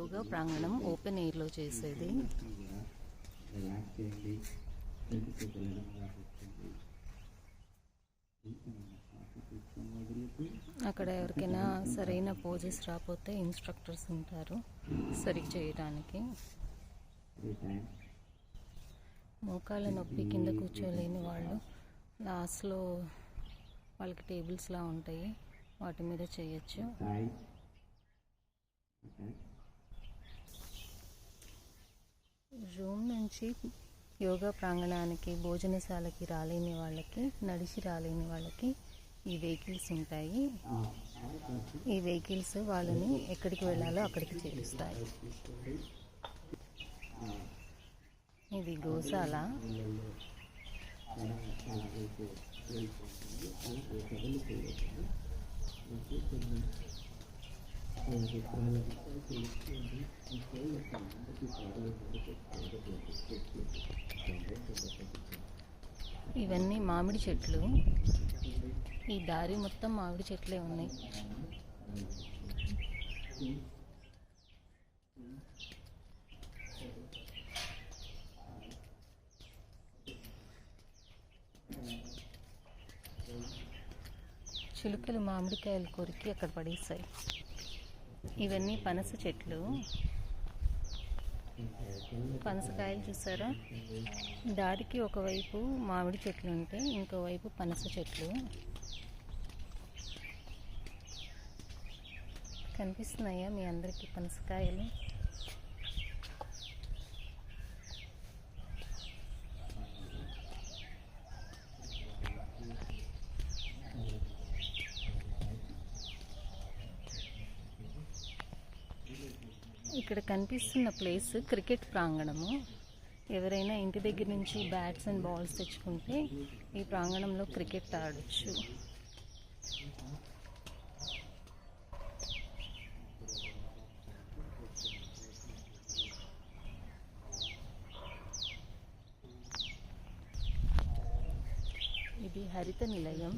యోగా ప్రాంగణం ఓపెన్ ఎయిర్లో చేసేది. అక్కడ ఎవరికైనా సరైన పోజెస్ రాకపోతే ఇన్స్ట్రక్టర్స్ ఉంటారు సరి చేయడానికి. మోకాళ్ళ నొప్పి కింద కూర్చోలేని వాళ్ళు లాస్ట్లో వాళ్ళకి టేబుల్స్లా ఉంటాయి, వాటి మీద చేయొచ్చు. రూమ్ నుంచి యోగా ప్రాంగణానికి భోజనశాలకి రాలేని వాళ్ళకి, నడిచి రాలేని వాళ్ళకి ఈ వెహికల్స్ ఉంటాయి. ఈ వెహికల్స్ వాళ్ళని ఎక్కడికి వెళ్ళాలో అక్కడికి చేరుస్తాయి. ఇది గోశాల. ఇవన్నీ మామిడి చెట్లు. ఈ దారి మొత్తం మామిడి చెట్లే ఉన్నాయి. చిలుకలు మామిడికాయలు కొరికి అక్కడ పడేస్తాయి. ఇవన్నీ పనస చెట్లు. పనసకాయలు చూసారా? దారికి ఒకవైపు మామిడి చెట్లు ఉంటే ఇంకోవైపు పనస చెట్లు కనిపిస్తున్నాయా మీ అందరికీ పనసకాయలు? ఇక్కడ కనిపిస్తున్న ప్లేస్ క్రికెట్ ప్రాంగణము. ఎవరైనా ఇంటి దగ్గర నుంచి బ్యాట్స్ అండ్ బాల్స్ తెచ్చుకుంటే ఈ ప్రాంగణంలో క్రికెట్ ఆడొచ్చు. ఇది హరిత నిలయం,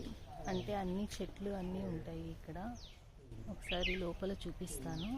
అంటే అన్ని చెట్లు అన్నీ ఉంటాయి ఇక్కడ. ఒకసారి లోపల చూపిస్తాను.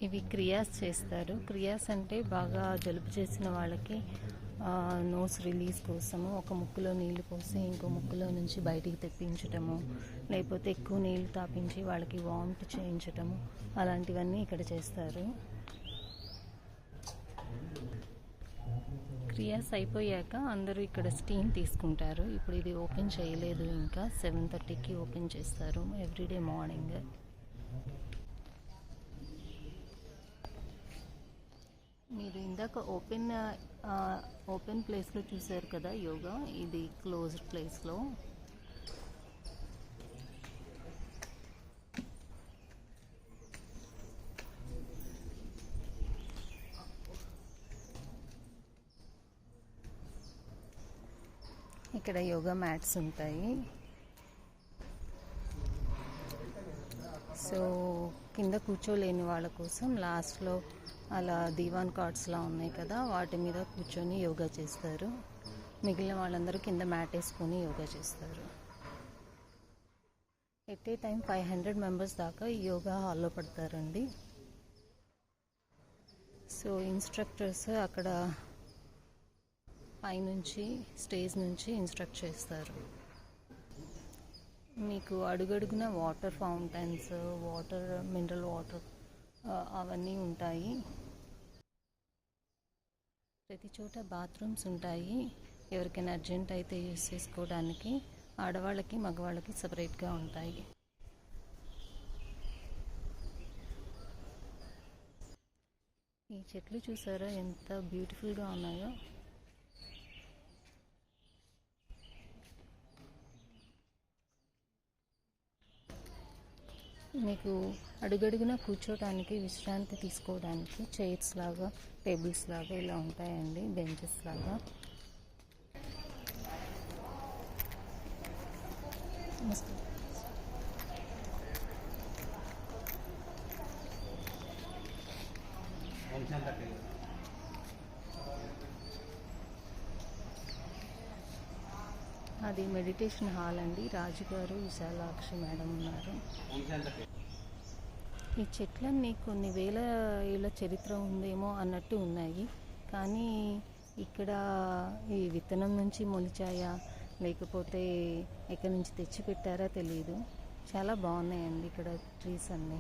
ఇవి క్రియాస్ చేస్తారు. క్రియాస్ అంటే బాగా జలుబు చేసిన వాళ్ళకి నోస్ రిలీజ్ కోసము ఒక ముక్కులో నీళ్లు పోసి ఇంకో ముక్కులో నుంచి బయటికి తెప్పించటము, లేకపోతే ఎక్కువ నీళ్లు తాపించి వాళ్ళకి వామిట్ చేయించటము, అలాంటివన్నీ ఇక్కడ చేస్తారు. క్రియాస్ అయిపోయాక అందరూ ఇక్కడ స్టీమ్ తీసుకుంటారు. ఇప్పుడు ఇది ఓపెన్ చేయలేదు, ఇంకా 7:30కి ఓపెన్ చేస్తారు ఎవ్రీడే మార్నింగ్. మీరు ఇందాక ఓపెన్ ప్లేస్లో చూసారు కదా యోగా, ఇది క్లోజ్డ్ ప్లేస్లో. ఇక్కడ యోగా మ్యాట్స్ ఉంటాయి. సో కింద కూర్చోలేని వాళ్ళ కోసం లాస్ట్లో అలా దీవాన్ కార్డ్స్లా ఉన్నాయి కదా, వాటి మీద కూర్చొని యోగా చేస్తారు. మిగిలిన వాళ్ళందరూ కింద మ్యాట్ వేసుకొని యోగా చేస్తారు. ఎట్ ఏ టైం 500 మెంబర్స్ దాకా ఈ యోగా హాల్లో పడతారండి. సో ఇన్స్ట్రక్టర్స్ అక్కడ పైనుంచి స్టేజ్ నుంచి ఇన్స్ట్రక్ట్ చేస్తారు. మీకు అడుగడుగున వాటర్ ఫౌంటైన్స్, మినరల్ వాటర్ అవన్నీ ఉంటాయి. ప్రతి చోట బాత్రూమ్స్ ఉంటాయి. ఎవరికైనా అర్జెంట్ అయితే యూస్ చేసుకోవడానికి. ఆడవాళ్ళకి మగవాళ్ళకి సపరేట్గా ఉంటాయి. ఈ చెట్లు చూసారా ఎంత బ్యూటిఫుల్గా ఉన్నాయో. మీకు అడుగడుగునా కూర్చోడానికి, విశ్రాంతి తీసుకోవడానికి చైర్స్ లాగా, టేబుల్స్ లాగా ఇలా ఉంటాయండి, బెంచెస్ లాగా. అది మెడిటేషన్ హాల్ అండి. రాజుగారు, విశాలాక్షి మేడం ఉన్నారు. ఈ చెట్లన్నీ కొన్ని వేల ఏళ్ళ చరిత్ర ఉందేమో అన్నట్టు ఉన్నాయి. కానీ ఇక్కడ ఈ విత్తనం నుంచి మొలిచాయా లేకపోతే ఎక్కడి నుంచి తెచ్చి పెట్టారా తెలియదు. చాలా బాగున్నాయండి ఇక్కడ ట్రీస్ అన్నీ.